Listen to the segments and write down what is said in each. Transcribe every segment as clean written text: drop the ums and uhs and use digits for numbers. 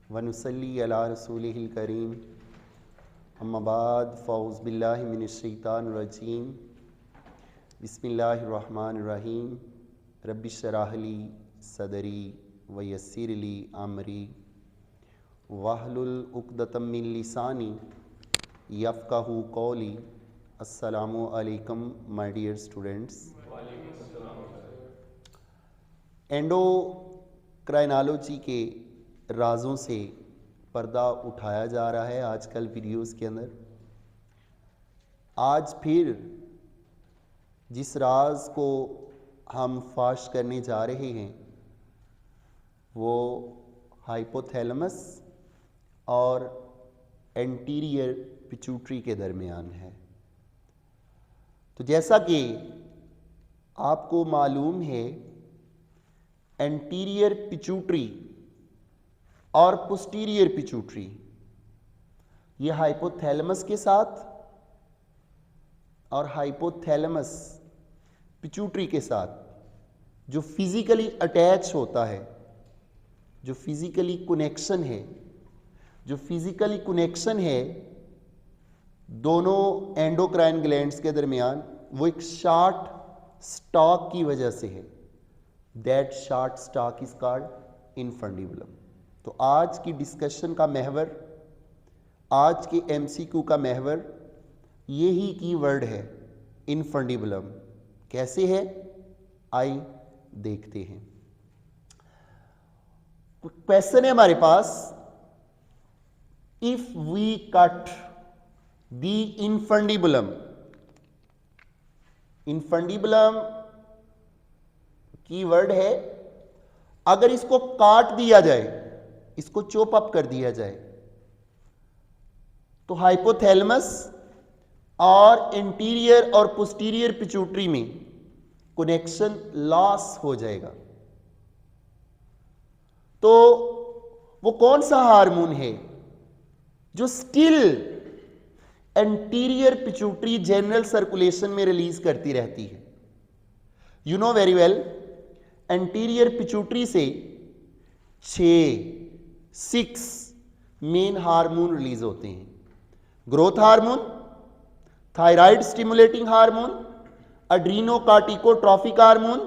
वनुसल्ली अला रसूलिहिल करीम अम्मा बाद फ़ौज़ बिल्लाहि मिनश्शैतानिर रजीम बिस्मिल्लाहिर रहमानिर रहीम रब्बि इश्रह ली सदरी व यस्सिर ली अमरी वहलुल उक़दतम मिन लिसानी यफ़क़हू क़ौली। अस्सलामु अलैकुम माय डियर स्टूडेंट्स। एंडोक्राइनोलॉजी के राज़ों से पर्दा उठाया जा रहा है आजकल वीडियोस के अंदर। आज फिर जिस राज को हम फाश करने जा रहे हैं वो हाइपोथैलेमस और एंटीरियर पिट्यूटरी के दरमियान है। तो जैसा कि आपको मालूम है, एंटीरियर पिट्यूटरी और पोस्टीरियर पिट्यूटरी ये हाइपोथैलेमस के साथ और हाइपोथैलेमस पिट्यूटरी के साथ जो फिजिकली अटैच होता है, जो फिजिकली कनेक्शन है दोनों एंडोक्राइन ग्लैंड्स के दरमियान, वो एक शार्ट स्टॉक की वजह से है। That short stock is called infundibulum. तो आज की डिस्कशन का महवर, आज के एमसीक्यू का महवर यही कीवर्ड है, इनफंडिबुलम। कैसे है आइए देखते हैं। क्वेश्चन है हमारे पास, if we cut the infundibulum keyword है, अगर इसको काट दिया जाए, इसको चोप अप कर दिया जाए, तो हाइपोथैलेमस और इंटीरियर और पोस्टीरियर पिट्यूटरी में कनेक्शन लॉस हो जाएगा। तो वो कौन सा हार्मोन है जो still anterior pituitary general circulation में रिलीज करती रहती है? You know very well, anterior pituitary से 6 मेन हार्मोन रिलीज होते हैं। Growth hormone, thyroid stimulating hormone, adrenocorticotropic hormone,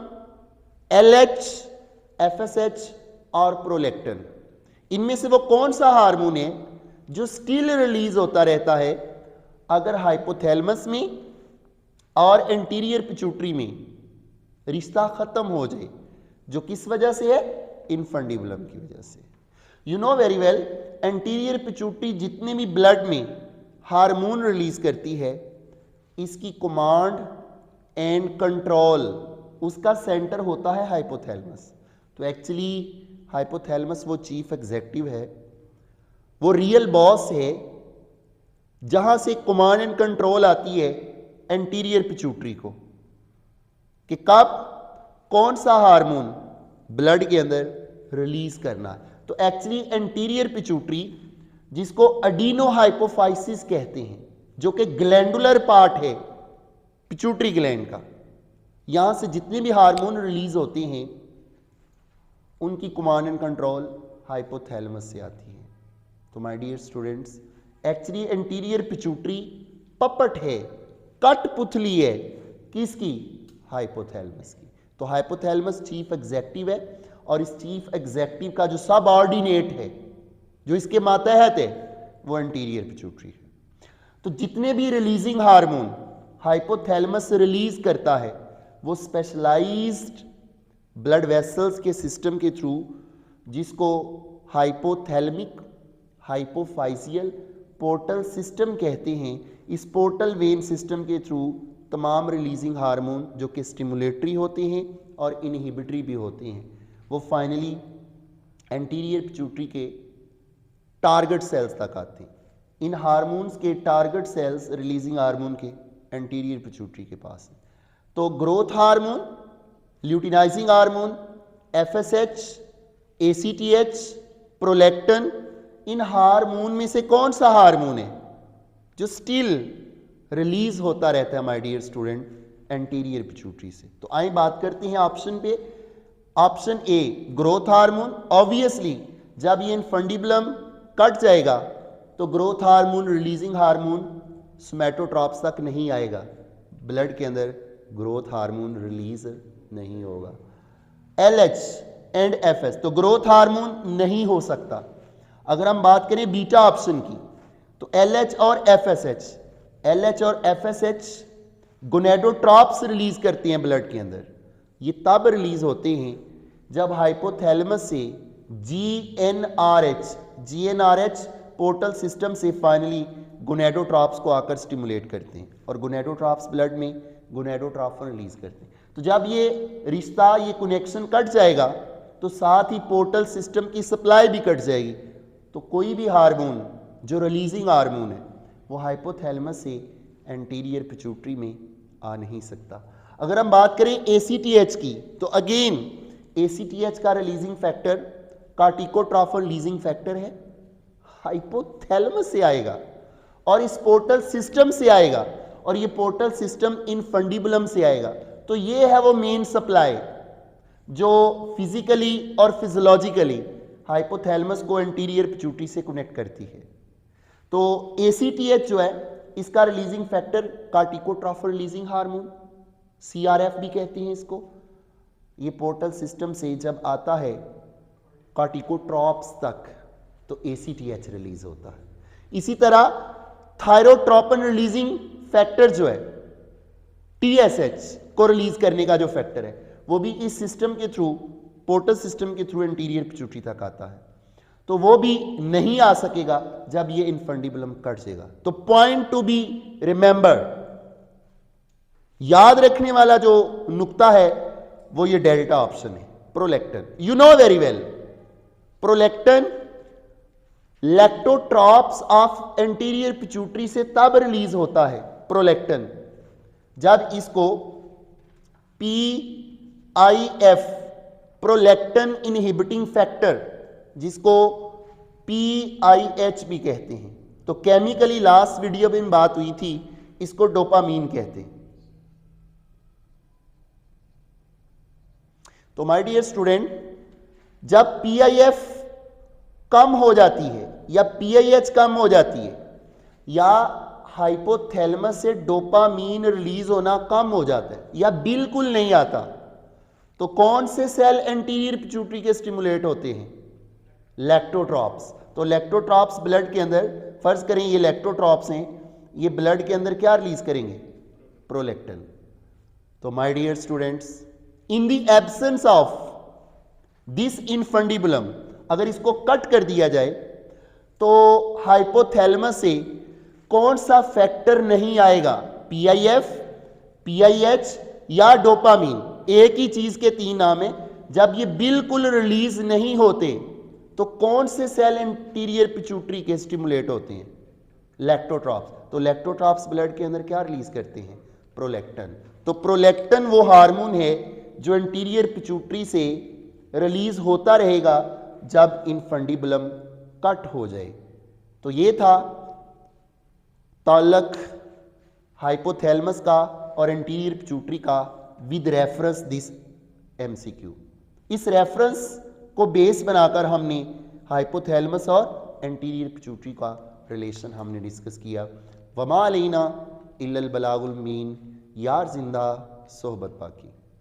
LH, FSH और प्रोलैक्टिन। इनमें से वो कौन सा हार्मोन है जो स्टिल रिलीज होता रहता है अगर हाइपोथैलेमस में और एंटीरियर पिट्यूटरी में रिश्ता खत्म हो जाए? जो किस वजह से है? इनफंडिबुलम की वजह से। You know very well, anterior pituitary जितने भी ब्लड में हार्मोन रिलीज करती है, इसकी कमांड एंड कंट्रोल, उसका सेंटर होता है हाइपोथैलेमस। तो एक्चुअली हाइपोथैलेमस वो चीफ एग्जेक्टिव है, वो रियल बॉस है, जहां से कमांड एंड कंट्रोल आती है एंटीरियर पिट्यूटरी को कि कब कौन सा हार्मोन ब्लड के अंदर रिलीज करना है। तो एक्चुअली एंटीरियर पिट्यूटरी, जिसको अडीनोहाइपोफाइसिस कहते हैं, जो कि ग्लैंडुलर पार्ट है पिट्यूटरी ग्लैंड का, यहां से जितने भी हार्मोन रिलीज होते हैं उनकी कमांड एंड कंट्रोल हाइपोथैलेमस से आती है। तो my dear students, actually anterior pituitary puppet है, कठपुतली है, किसकी? हाइपोथैलेमस की। तो हाइपोथैलेमस चीफ एग्जेक्टिव है और इस चीफ एग्जेक्टिव का जो सब ऑर्डिनेट है, जो इसके मातहत है, वो एंटीरियर पिट्यूटरी है। तो जितने भी रिलीजिंग हार्मोन हाइपोथैलेमस रिलीज करता है, वो स्पेशलाइज्ड ब्लड वेसल्स के सिस्टम के थ्रू, जिसको हाइपोथैलेमिक हाइपोफाइजियल पोर्टल सिस्टम कहते हैं, इस पोर्टल वेन सिस्टम के थ्रू तमाम रिलीजिंग हार्मोन जो कि स्टिमुलेटरी होते हैं और इनहिबिटरी भी होते हैं, वो फाइनली एंटीरियर पिट्यूटरी के टारगेट सेल्स तक आते हैं। इन हार्मोन्स के टारगेट सेल्स रिलीजिंग हार्मोन के एंटीरियर पिट्यूटरी के पास हैं। तो growth hormone, luteinizing hormone, FSH, ACTH, prolactin, इन हार्मोन में से कौन सा हार्मोन है जो स्टिल रिलीज होता रहता है my dear student? Anterior pituitary से। तो आइए बात करते हैं ऑप्शन पे। Option A growth hormone. Obviously जब ये इन्फंडिबुलम कट जाएगा तो growth hormone releasing hormone somatotropes तक नहीं आएगा, ब्लड के अंदर ग्रोथ हार्मोन रिलीज नहीं होगा। LH एंड FS तो ग्रोथ हार्मोन नहीं हो सकता। अगर हम बात करें बीटा ऑप्शन की तो LH और FSH गोनेडोट्रॉप्स रिलीज करते हैं ब्लड के अंदर। ये तब रिलीज होते हैं जब हाइपोथैलेमस से GnRH पोर्टल सिस्टम से फाइनली गोनेडोट्रॉप्स को आकर स्टिमुलेट करते हैं और गोनेडोट्रॉप्स ब्लड में गोनेडोट्रॉपिन रिलीज करते हैं। तो जब ये रिश्ता, ये कनेक्शन कट जाएगा तो साथ ही पोर्टल सिस्टम की सप्लाई भी कट जाएगी। तो कोई भी हार्मोन जो रिलीजिंग हार्मोन है वो हाइपोथैलेमस से एंटीरियर पिट्यूटरी में आ नहीं सकता। अगर हम बात करें ACTH की तो अगेन ACTH का releasing factor corticotrophin releasing factor है, हाइपोथैलेमस से आएगा और इस पोर्टल सिस्टम से आएगा और ये पोर्टल सिस्टम इन्फंडिबुलम से आएगा। तो ये है वो मेन सप्लाई जो फिजिकली और फिजियोलॉजिकली हाइपोथैलेमस को एंटीरियर पिट्यूटरी से कनेक्ट करती है। तो ACTH जो है इसका releasing factor corticotrophin releasing hormone, CRF भी कहते हैं इसको। ये पोर्टल सिस्टम से जब आता है कार्टिकोट्रॉप्स तक तो ACTH रिलीज होता है। इसी तरह थायरोट्रोपिन रिलीजिंग फैक्टर जो है TSH को रिलीज करने का जो फैक्टर है वो भी इस सिस्टम के थ्रू, पोर्टल सिस्टम के थ्रू एंटीरियर पिट्यूटरी तक आता है। तो वो भी नहीं आ सकेगा जब ये इन्फंडिबुलम कट जाएगा। तो पॉइंट टू बी रिमेंबर, याद रखने वाला जो नुक्ता है वो ये डेल्टा ऑप्शन है, prolactin. You know very well, prolactin lactotrophs of anterior pituitary से तब रिलीज होता है प्रोलैक्टिन जब इसको PIF प्रोलैक्टिन इनहिबिटिंग फैक्टर, जिसको PIH भी कहते हैं। तो केमिकली लास्ट वीडियो में बात हुई थी, इसको डोपामीन कहते हैं। तो माय डियर स्टूडेंट, जब PIF कम हो जाती है या PIH कम हो जाती है या हाइपोथैलेमस से डोपामीन रिलीज होना कम हो जाता है या बिल्कुल नहीं आता, तो कौन से सेल एंटीरियर पिट्यूटरी के स्टिमुलेट होते हैं? लैक्टोट्रॉप्स। तो लैक्टोट्रॉप्स ब्लड के अंदर, फर्ज करें ये लैक्टोट्रॉप्स हैं, ये ब्लड के अंदर क्या रिलीज करेंगे? प्रोलैक्टिन। तो my dear students, in the absence of this infundibulum, अगर इसको कट कर दिया जाए तो हाइपोथैलेमस से कौन सा फैक्टर नहीं आएगा? PIF, PIH या डोपामीन। एक ही चीज के 3 नाम है। जब ये बिल्कुल रिलीज नहीं होते तो कौन से सेल एंटीरियर पिट्यूटरी के स्टिमुलेट होते हैं? लैक्टोट्रॉप्स। तो लैक्टोट्रॉप्स ब्लड के अंदर क्या रिलीज करते हैं? प्रोलैक्टिन। तो प्रोलैक्टिन वो हार्मोन है जो एंटीरियर पिट्यूटरी से रिलीज होता रहेगा जब इन्फंडिबुलम कट हो जाए। तो ये था ताल्लुक हाइपोथैलेमस का और एंटीरियर पिट्यूटरी का विद रेफरेंस दिस MCQ। इस रेफरेंस को बेस बनाकर हमने हाइपोथैलेमस और एंटीरियर पिट्यूटरी का रिलेशन हमने डिस्कस किया। वमा अलैना इल्लल बलागुल मुबीन, यार जिंदा सोहबत बाकी।